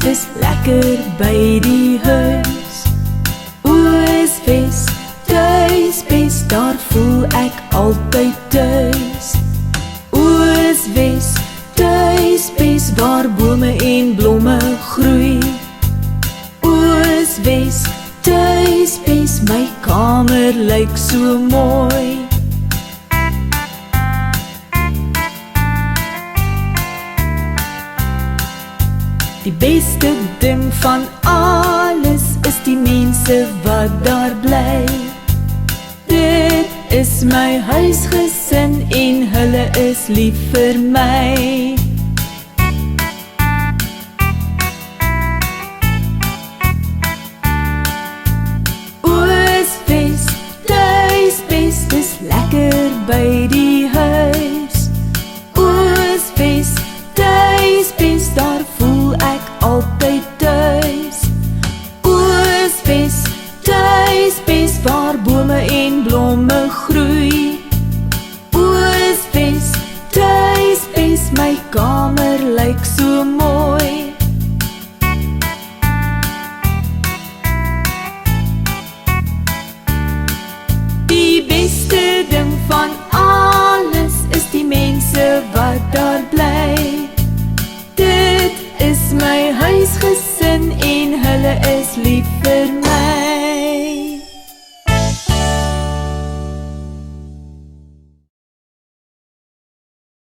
dis lekker by die huis. Ooswes, tuisbes, daar voel ek altyd tuis. Ooswes, tuisbes, waar bome en blomme groei. Ooswes, tuisbes, my kamer lyk so mooi. Die beste ding van alles is die mense wat daar bly. Dit is my huisgesin en hulle is lief vir my. Ooswes, tuisbes, dis lekker by die huis. Ooswes, tuisbes, daar voel ek altyd tuis. Ooswes, tuisbes, waar bome en blomme groei. Ooswes, tuisbes, my kamer lyk so mooi.